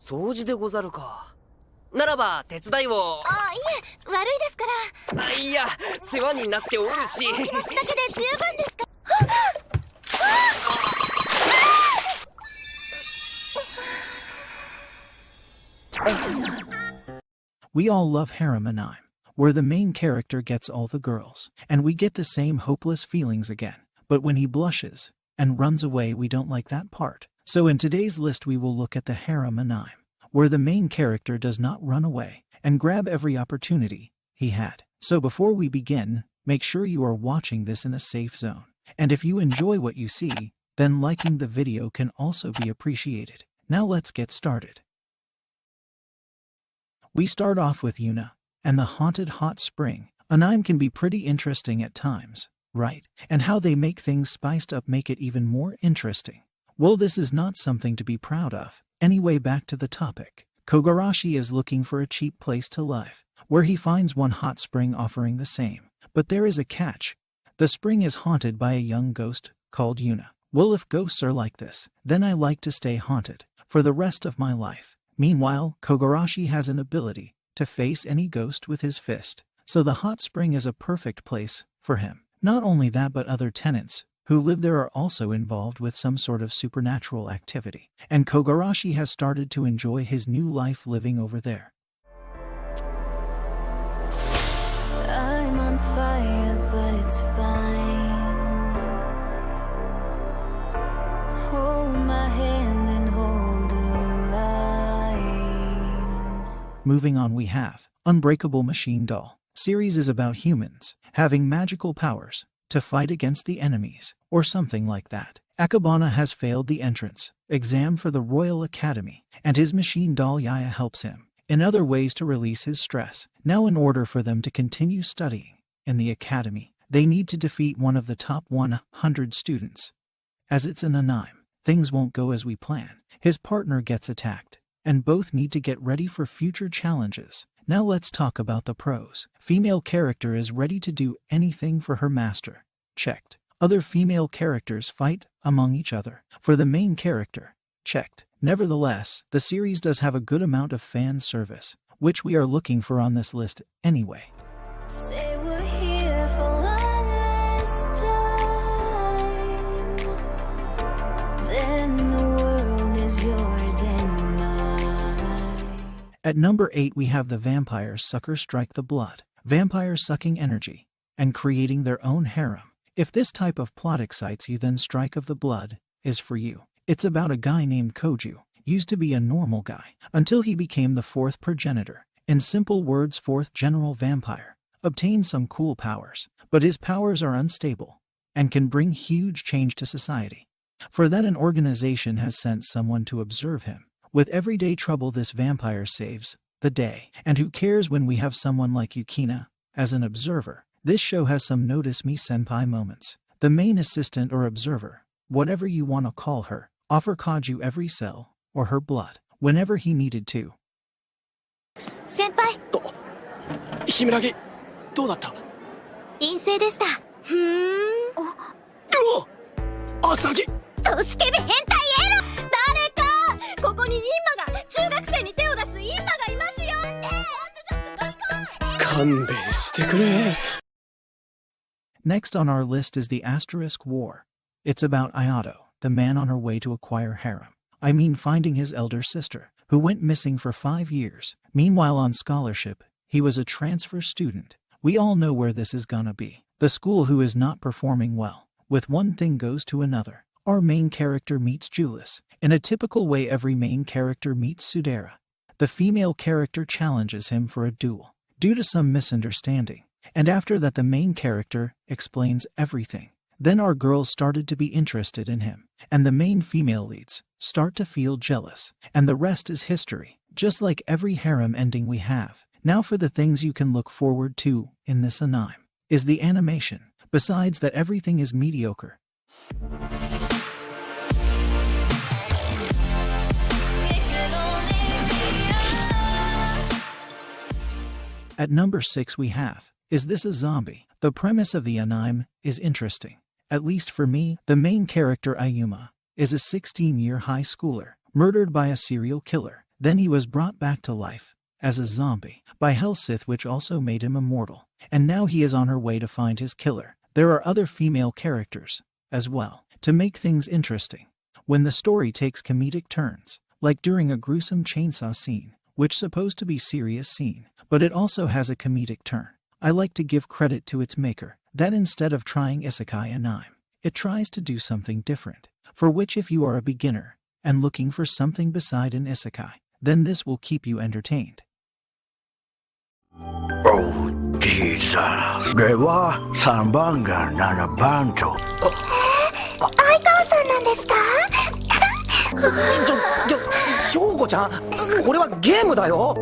掃除でござるか。ならば手伝いを。あ、いえ、悪いですから。いや、世話になっておるし。お気持ちだけで十分ですか。We all love Harem anime, where the main character gets all the girls, and we get the same hopeless feelings again. But when he blushes and runs away, we don't like that part. So in today's list we will look at the Harem anime, where the main character does not run away and grab every opportunity he had. So before we begin, make sure you are watching this in a safe zone. And if you enjoy what you see, then liking the video can also be appreciated. Now let's get started. We start off with Yuna and the haunted hot spring. Anime can be pretty interesting at times, right? And how they make things spiced up make it even more interesting. Well, this is not something to be proud of. Anyway, back to the topic. Kogarashi is looking for a cheap place to live, where he finds one hot spring offering the same. But there is a catch. The spring is haunted by a young ghost called Yuna. Well, if ghosts are like this, then I like to stay haunted for the rest of my life. Meanwhile, Kogarashi has an ability to face any ghost with his fist, so the hot spring is a perfect place for him. Not only that, but other tenants who live there are also involved with some sort of supernatural activity, and Kogarashi has started to enjoy his new life living over there. I'm on fire, but it's fine. Hold my hand and hold the line. Moving on, we have Unbreakable Machine Doll. Series is about humans having magical powers to fight against the enemies, or something like that. Akabana has failed the entrance exam for the Royal Academy, and his machine doll Yaya helps him in other ways to release his stress. Now, in order for them to continue studying in the academy, they need to defeat one of the top 100 students. As it's an anime, things won't go as we plan. His partner gets attacked, and both need to get ready for future challenges. Now let's talk about the pros. Female character is ready to do anything for her master. Checked. Other female characters fight among each other for the main character. Checked. Nevertheless, the series does have a good amount of fan service, which we are looking for on this list anyway. Say we're here for one last time. Then the world is yours and mine. At number 8 we have the vampire sucker strike the blood. Vampires sucking energy and creating their own harem. If this type of plot excites you, then Strike of the Blood is for you. It's about a guy named Koju, used to be a normal guy, until he became the fourth progenitor. In simple words, fourth general vampire. Obtained some cool powers, but his powers are unstable and can bring huge change to society. For that, an organization has sent someone to observe him. With everyday trouble, this vampire saves the day. And who cares when we have someone like Yukina as an observer? This show has some notice me senpai moments. The main assistant or observer, whatever you want to call her, offer Koju every cell or her blood whenever he needed to. 先輩、ヒメラギ、どうだった？陰性でした。ふーん。アサギ。とスケベ変態エロ。誰か、ここにインマが、中学生に手を出すインマがいますよって。勘弁してくれ。Next on our list is the Asterisk War. It's about Ayato, the man on her way to acquire Harem. I mean, finding his elder sister, who went missing for 5 years. Meanwhile, on scholarship, he was a transfer student. We all know where this is gonna be. The school who is not performing well. With one thing goes to another. Our main character meets Julius. In a typical way, every main character meets Sudera. The female character challenges him for a duel, due to some misunderstanding. And after that, the main character explains everything. Then our girls started to be interested in him, and the main female leads start to feel jealous. And the rest is history, just like every harem ending we have. Now for the things you can look forward to in this anime, is the animation. Besides that, everything is mediocre. At number 6 we have, Is This a Zombie? The premise of the anime is interesting. At least for me, the main character Ayuma is a 16-year high schooler, murdered by a serial killer. Then he was brought back to life as a zombie by Hell Sith, which also made him immortal. And now he is on her way to find his killer. There are other female characters as well to make things interesting. When the story takes comedic turns, like during a gruesome chainsaw scene, which supposed to be serious scene, but it also has a comedic turn. I like to give credit to its maker, that instead of trying isekai anime, it tries to do something different, for which if you are a beginner and looking for something beside an isekai, then this will keep you entertained. Oh, Jesus. では、3番が7番と。相川さんなんですか？京子ちゃん、これはゲームだよ。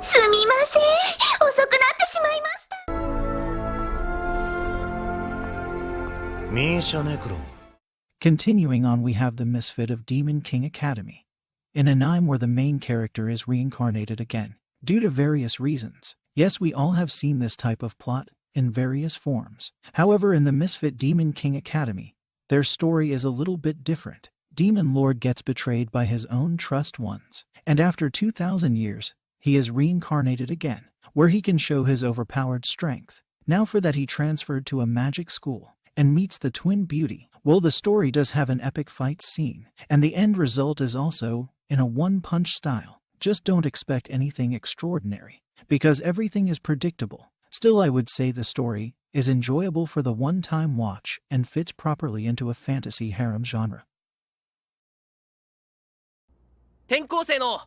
すみません、遅くなってしまいました。ミーシャネクロ。 Continuing on, we have the Misfit of Demon King Academy, an anime where the main character is reincarnated again, due to various reasons. Yes, we all have seen this type of plot in various forms. However, in the Misfit Demon King Academy, their story is a little bit different. Demon Lord gets betrayed by his own trust ones, and after 2,000 years, he is reincarnated again, where he can show his overpowered strength. Now for that he transferred to a magic school and meets the twin beauty. Well, the story does have an epic fight scene, and the end result is also in a one-punch style. Just don't expect anything extraordinary, because everything is predictable. Still, I would say the story is enjoyable for the one-time watch and fits properly into a fantasy harem genre. 転校生の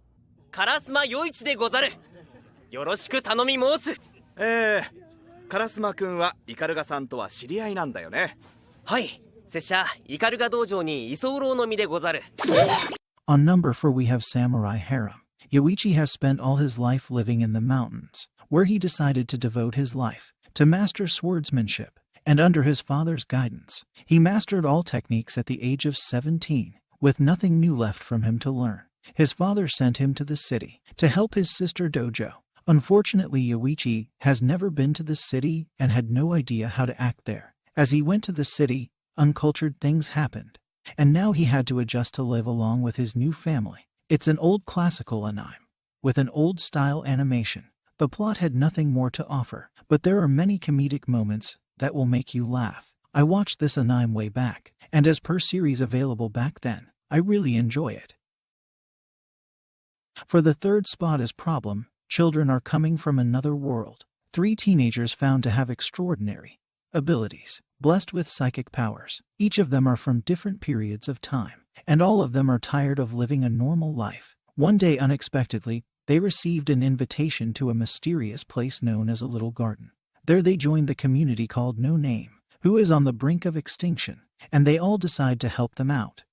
烏丸陽一でござる。よろしく頼み申す。烏丸くんはイカルガさんとは知り合いなんだよね。はい、拙者イカルガ道場に居候の身でござる。On number 4 we have Samurai Harem. Yoichi has spent all his life living in the mountains, where he decided to devote his life to master swordsmanship, and under his father's guidance, he mastered all techniques at the age of 17, with nothing new left from him to learn. His father sent him to the city to help his sister dojo. Unfortunately, Yoichi has never been to the city and had no idea how to act there. As he went to the city, uncultured things happened, and now he had to adjust to live along with his new family. It's an old classical anime, with an old-style animation. The plot had nothing more to offer, but there are many comedic moments that will make you laugh. I watched this anime way back, and as per series available back then, I really enjoy it. For the third spot is Problem. Children are coming from another world. 3 teenagers found to have extraordinary abilities, blessed with psychic powers. Each of them are from different periods of time, and all of them are tired of living a normal life. One day, unexpectedly, they received an invitation to a mysterious place known as a little garden. There they joined the community called No Name, who is on the brink of extinction, and they all decide to help them out.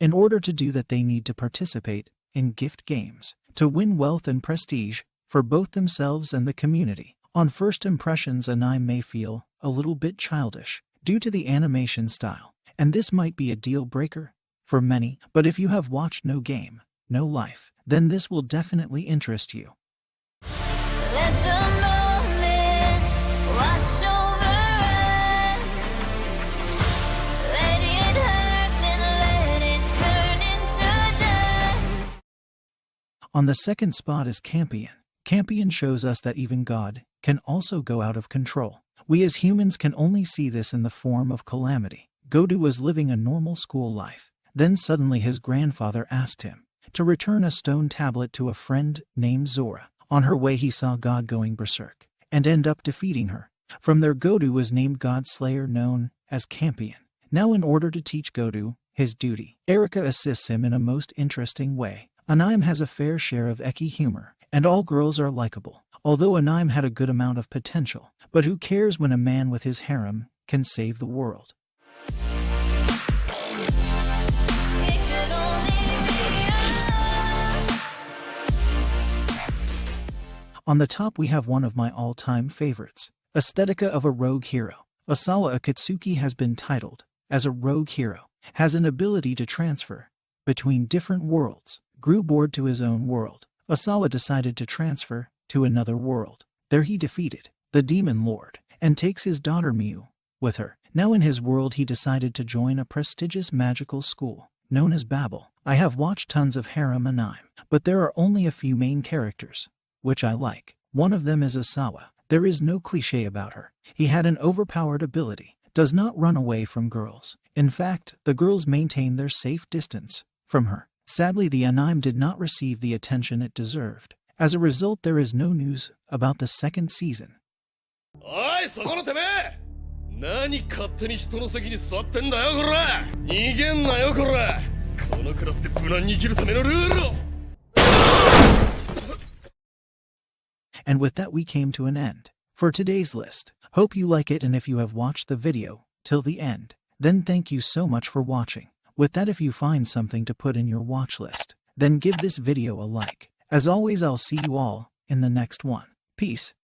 In order to do that, they need to participate in gift games to win wealth and prestige for both themselves and the community. On first impressions, anime may feel a little bit childish due to the animation style, and this might be a deal breaker for many, but if you have watched No Game, No Life, then this will definitely interest you. Let the moment wash over us. Let it hurt, then let it turn into dust. On the second spot is Campion. Campion shows us that even God can also go out of control. We as humans can only see this in the form of calamity. Godu was living a normal school life. Then suddenly his grandfather asked him to return a stone tablet to a friend named Zora. On her way he saw God going berserk and end up defeating her. From there Godu was named God Slayer, known as Campion. Now in order to teach Godu his duty, Erika assists him in a most interesting way. Anime has a fair share of eki humor, and all girls are likable. Although anime had a good amount of potential, but who cares when a man with his harem can save the world? It could only be us. On the top we have one of my all-time favorites, Aesthetica of a Rogue Hero. Asawa Akatsuki has been titled as a rogue hero, has an ability to transfer between different worlds. Grew bored to his own world, Asawa decided to transfer to another world. There he defeated the Demon Lord and takes his daughter Miu with her. Now in his world he decided to join a prestigious magical school known as Babel. I have watched tons of Harem anime, but there are only a few main characters, which I like. One of them is Asawa. There is no cliché about her. He had an overpowered ability, does not run away from girls. In fact, the girls maintain their safe distance from her. Sadly, the anime did not receive the attention it deserved. As a result, there is no news about the second season. おいそこのてめえ何勝手に人の席に座ってんだよこら逃げんなよこらこのクラスで無難に生きるためのルールを And with that we came to an end for today's list. Hope you like it, and if you have watched the video till the end, then thank you so much for watching. With that, if you find something to put in your watch list, then give this video a like. As always, I'll see you all in the next one. Peace.